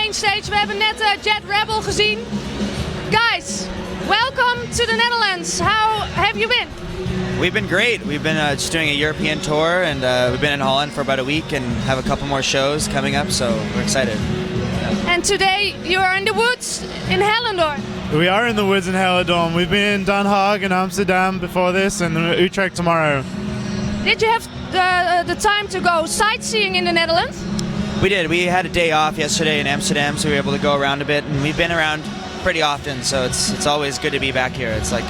main stage. We hebben net Jet Rebel gezien. Guys, welcome to the Netherlands. How have you been? We've been great. We've been just doing a European tour, and we've been in Holland for about a week and have a couple more shows coming up, so we're excited. And today you are in the woods in Hellendoorn. We are in the woods in Hellendoorn. We've been in Den Haag and Amsterdam before this, and Utrecht tomorrow. Did you have the time to go sightseeing in the Netherlands? We did. We had a day off yesterday in Amsterdam, so we were able to go around a bit, and we've been around pretty often, so it's always good to be back here. It's like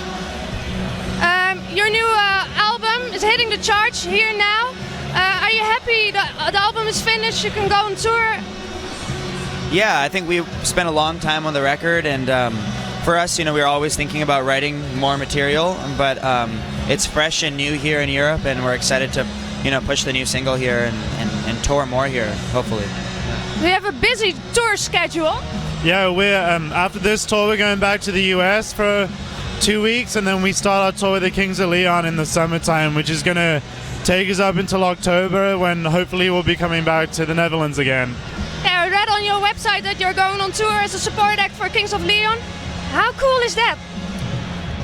your new album is hitting the charts here now. Are you happy the album is finished? You can go on tour. Yeah, I think we spent a long time on the record, and for us, we were always thinking about writing more material, but it's fresh and new here in Europe, and we're excited to push the new single here and tour more here, hopefully. We have a busy tour schedule. Yeah, we're after this tour we're going back to the US for 2 weeks, and then we start our tour with the Kings of Leon in the summertime, which is going to take us up until October, when hopefully we'll be coming back to the Netherlands again. Yeah, I read on your website that you're going on tour as a support act for Kings of Leon. How cool is that?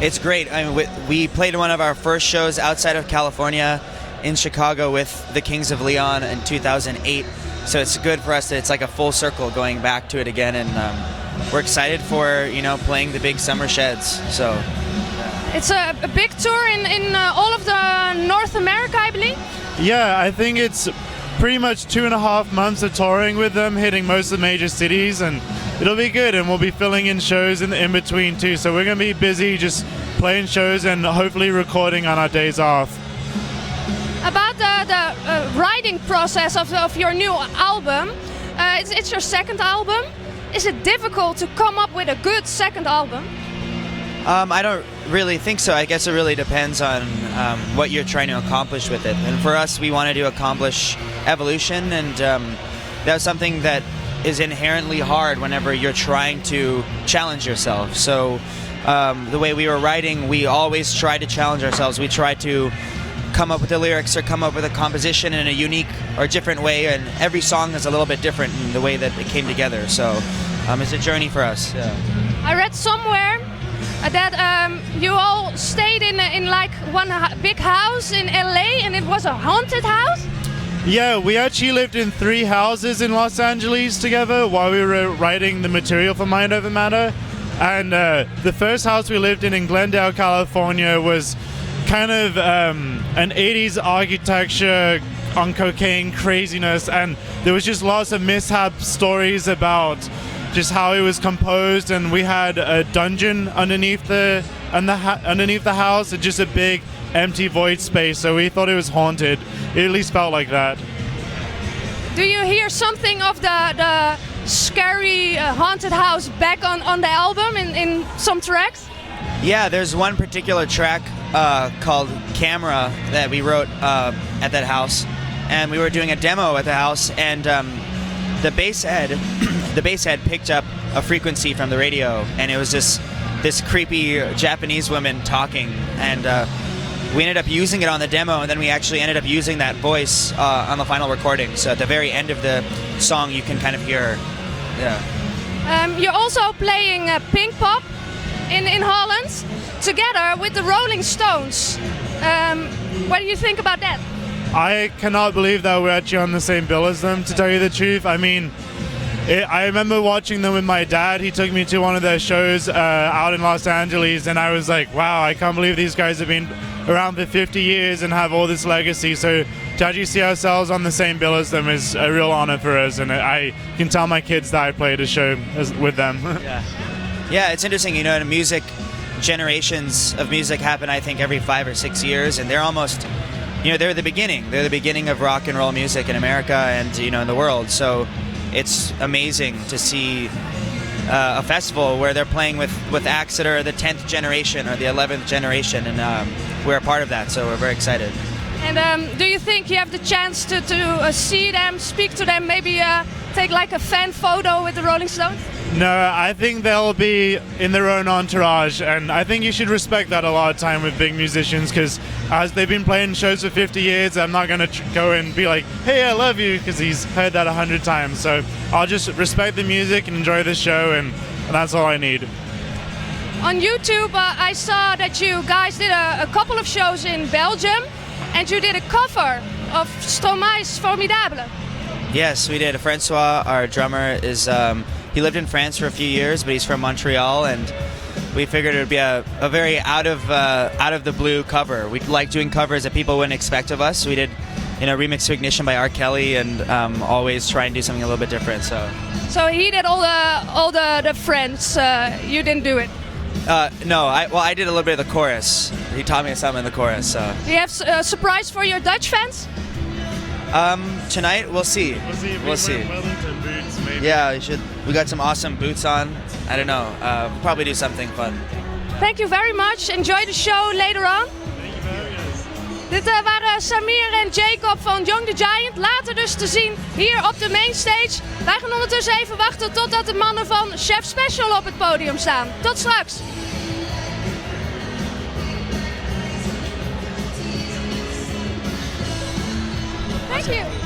It's great. I mean, we played one of our first shows outside of California in Chicago with the Kings of Leon in 2008. So it's good for us that it's like a full circle going back to it again, and we're excited for playing the big summer sheds. So it's a big tour in all of the North America, I believe. Yeah, I think it's pretty much 2.5 months of touring with them, hitting most of the major cities, and it'll be good, and we'll be filling in shows in between too. So we're going to be busy just playing shows and hopefully recording on our days off. About the writing process of your new album, it's your second album. Is it difficult to come up with a good second album? I don't really think so. I guess it really depends on what you're trying to accomplish with it. And for us, we wanted to accomplish evolution, and that's something that is inherently hard whenever you're trying to challenge yourself. So the way we were writing, we always try to challenge ourselves. We try to come up with the lyrics or come up with a composition in a unique or different way, and every song is a little bit different in the way that it came together. So it's a journey for us. Yeah. I read somewhere that you all stayed in like one big house in LA, and it was a haunted house? Yeah, we actually lived in 3 houses in Los Angeles together while we were writing the material for Mind Over Matter. And the first house we lived in Glendale, California was kind of an 80s architecture on cocaine craziness, and there was just lots of mishap stories about just how it was composed, and we had a dungeon underneath the house, and just a big empty void space, so we thought it was haunted. It at least felt like that. Do you hear something of the scary haunted house back on the album in some tracks? Yeah, there's one particular track called Camera that we wrote at that house, and we were doing a demo at the house, and the bass head picked up a frequency from the radio, and it was this creepy Japanese woman talking, and we ended up using it on the demo, and then we actually ended up using that voice on the final recording. So at the very end of the song, you can kind of hear. Yeah. You're also playing Pinkpop in Holland together with the Rolling Stones. What do you think about that? I cannot believe that we're actually on the same bill as them, to tell you the truth. I mean, I remember watching them with my dad. He took me to one of their shows out in Los Angeles, and I was like, wow, I can't believe these guys have been around for 50 years and have all this legacy. So to actually see ourselves on the same bill as them is a real honor for us, and I can tell my kids that I played a show with them. Yeah, it's interesting, music, generations of music happen, I think, every 5 or 6 years, and they're almost, they're the beginning. They're the beginning of rock and roll music in America and, in the world. So it's amazing to see a festival where they're playing with acts that are the 10th generation or the 11th generation, and we're a part of that, so we're very excited. And do you think you have the chance to see them, speak to them, maybe take like a fan photo with the Rolling Stones? No, I think they'll be in their own entourage, and I think you should respect that a lot of time with big musicians, because as they've been playing shows for 50 years, I'm not going to go and be like, hey, I love you, because he's heard that 100 times. So I'll just respect the music and enjoy the show, and that's all I need. On YouTube, I saw that you guys did a couple of shows in Belgium, and you did a cover of Stromae's Formidable. Yes, we did. Francois, our drummer, is he lived in France for a few years, but he's from Montreal, and we figured it would be a very out of the blue cover. We like doing covers that people wouldn't expect of us. We did, Remix to Ignition by R. Kelly, and always try and do something a little bit different. So he did all the French. You didn't do it. No, I did a little bit of the chorus. He taught me some in the chorus. So. Do you have a surprise for your Dutch fans? Tonight we'll see. We'll see. Wellington boots, maybe. Yeah, we got some awesome boots on. I don't know. Probably do something fun. Thank you very much. Enjoy the show later on. Thank you very much. Dit waren Samir en Jacob van Young the Giant. Later dus te zien hier op de mainstage. Wij gaan ondertussen even wachten totdat de mannen van Chef Special op het podium staan. Tot straks. Thank you.